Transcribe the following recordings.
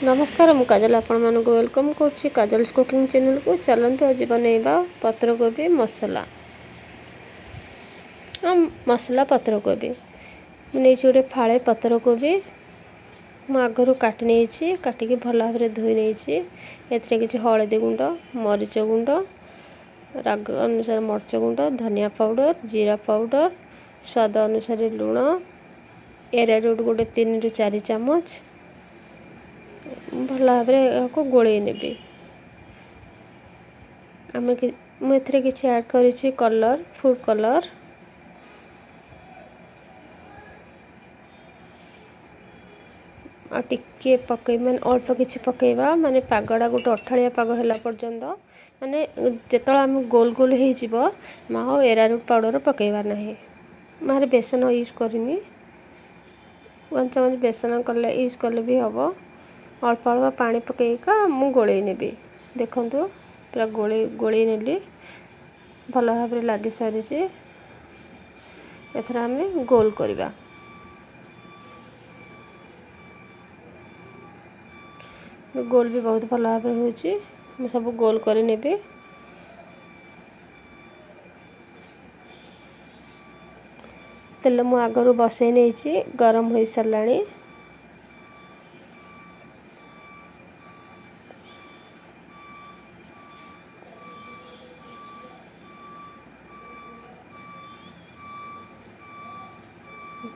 नमस्कार मु काजल आपण मानको वेलकम करछि काजल्स कुकिंग चैनल को। चलंतु आज बनैबा पत्रकोबी मसला। मसला पत्रकोबी नहीं गोटे फाड़े पत्रकोबी आगरू काटी नहीं काटिकी भल भाव धोई नहीं एथिरे किछि हळदी गुंड मरीच गुंड राग अनुसार मरीच गुंड धनिया पाउडर जीरा पाउडर स्वाद अनुसार लुण एरारूट गोटे 3 ରୁ 4 चामच भल भाव को गोले नेबी। आम मुझे किसी ऐड करी कलर फूड कलर टिके पकई मैंने अल्प किसी पकईवा माने पागड़ा गोटे अठाड़िया पाग है पर्यंत माने जिते आम गोल गोल हो एरारूट पाउडर पकईवा ना मारे बेसन यूज करनी 1 चामच बेसन कले यूज कले भी हम अल्प अल्प पानी पकईका मु गोले नेबी। देखु पूरा गोले नेली भल भाव लगी सारी एथर आम गोल करवा। गोल भी बहुत भल भाव हो सब गोल कर नेबी। तेल मु आगरू बसई नहीं गरम हो साराणी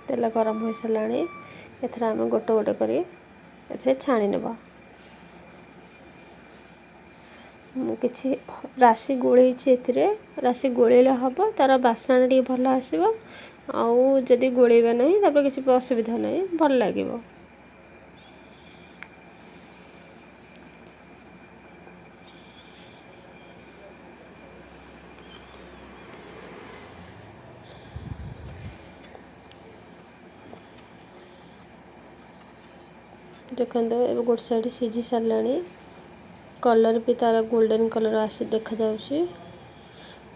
तेल गरम हो साराणी एथर आम गोटे गोटे करी एथरे छाणी नेबा। किछि राशि गोले राशि गोलेले हम तार बासना टी भल आसो आउ जदि गोलेबा नहीं तापर किसी असुविधा नहीं भल लगे। देखो ए गोटे साइड सीझी साराणी कलर भी तार गोल्डन कलर आसी देखा जाउची।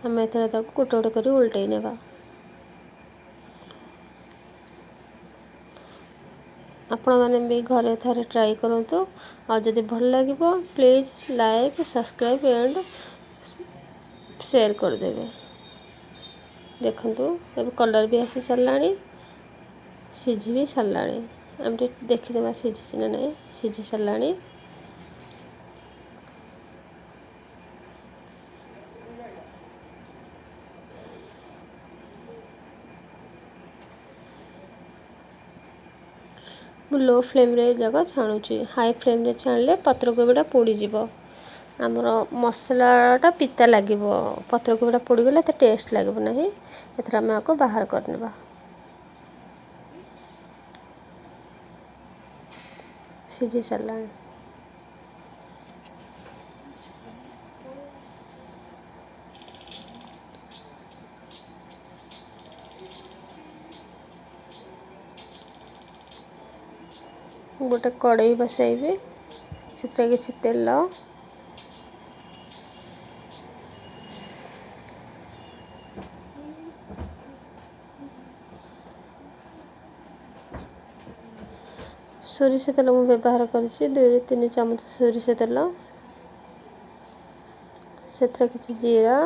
आम एथर गोटे गोटे कर उल्टै नेबा। आपण मैंने भी घरे थारे ट्राई करंतु और जदि भल लगे please like subscribe and share कर देबे। देखंतु अब कलर भी आसी साराणी सीझी भी साराणी आम देखीदेवा सीझी ना नहीं सीझी साराणी। लो फ्लेम रे जगह छाणुची हाई फ्लेम रे छाणले पत्रकोबीटा पोड़ीज आमर मसलाटा पिता लगे पत्रकोबीटा पोड़गले तो टेस्ट लगे ना। एथर आम आपको बाहर करने सीझी साराणी। गोटे कड़ई बसैबी से किसी तेल सोरिष तेल मु व्यवहार करिछि 2 ରୁ 3 चामच सोरिष तेल से किसी जीरा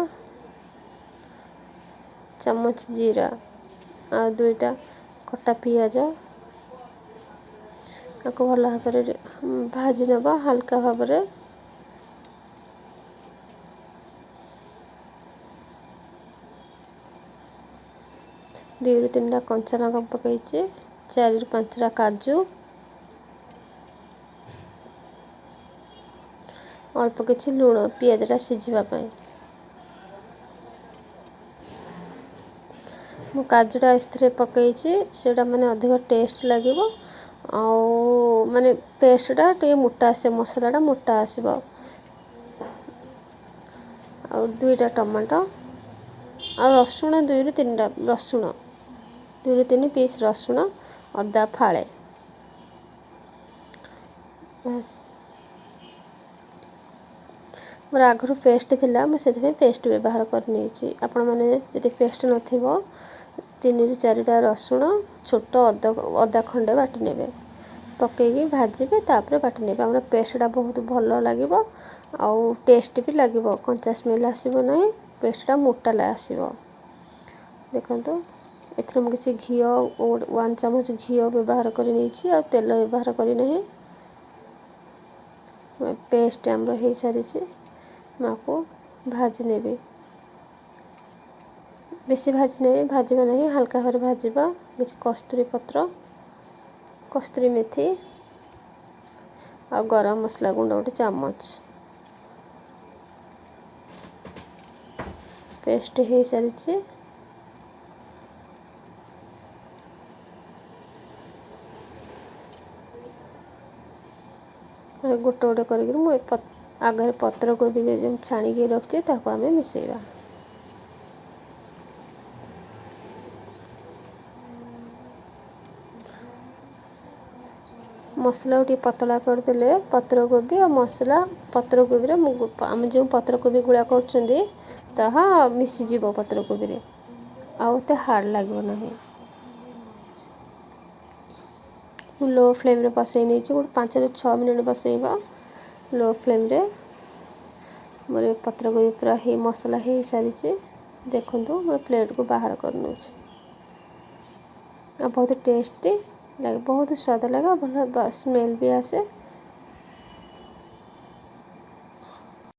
चामच जीरा आ 2टा कटा पियाज आपको भल भाव भाजी नवा हल्का भाव 2 ରୁ 3टा कंचा लंका पकई 4 ରୁ 5टा काजू अल्प किछि लुण पियाजटा सीझापी मु काजूटा इसरे पकई से माने अधिक टेस्ट लगे माने पेस्टटा टे मोटा आसे मसलाटा मोटा आसब। 2टा टमाटो आ रसुण 2 ରୁ 3टा रसुण 2 ରୁ 3 पीस रसुण अदा फाड़े मोर आगरू पेस्ट थिला मुझे पेस्ट व्यवहार करनी आपण मैंने जब पेस्ट नथिबो 3 ରୁ 4टा रसुण छोट अदा खंडे बाटी नेबे पकईकि भाजिबे तापर बाटी नेबे। हमर पेस्टटा बहुत भल लागिबो आउ टेस्ट भी लागिबो, कंचा स्मेल आसीबो नहीं, पेस्टटा मोटा आसीबो। देखंतु एथरे मु किसी घी 1 चम्मच घी व्यवहार करि नेछि आ तेल व्यवहार करि नहीं। पेस्ट हमर हे सारी माको भाजी नेबे, बेसी भाजी नहीं, भाजबा नहीं, हल्का भारे भाजबा। किसी कस्तूरी पत्र, कस्तूरी मेथी आ गरम मसला गुंड 1 चम्मच। पेस्ट हे सारी गोटे गोटे करके मु आगे पत्र कोबी जो छाणी रखी ताको आम मिसेबा। मसला टी पतला करदेले पत्र कोबी और मसला पत्र कोबी रे आम जो पत्र कोबी गुड़ा कर मिसीज पत्र कोबी रे आते हार्ड लगे नहीं। लो फ्लेम रे बसई नहीं 5 ରୁ 6 मिनट बसईबा लो फ्लेम रे। मोर पत्र कोबी पूरा ही मसला हो सारी। देखंतु मैं प्लेट को बाहर करनौ। बहुत टेस्टी लगे, बहुत स्वाद लगे, भल स्मेल भी आसे।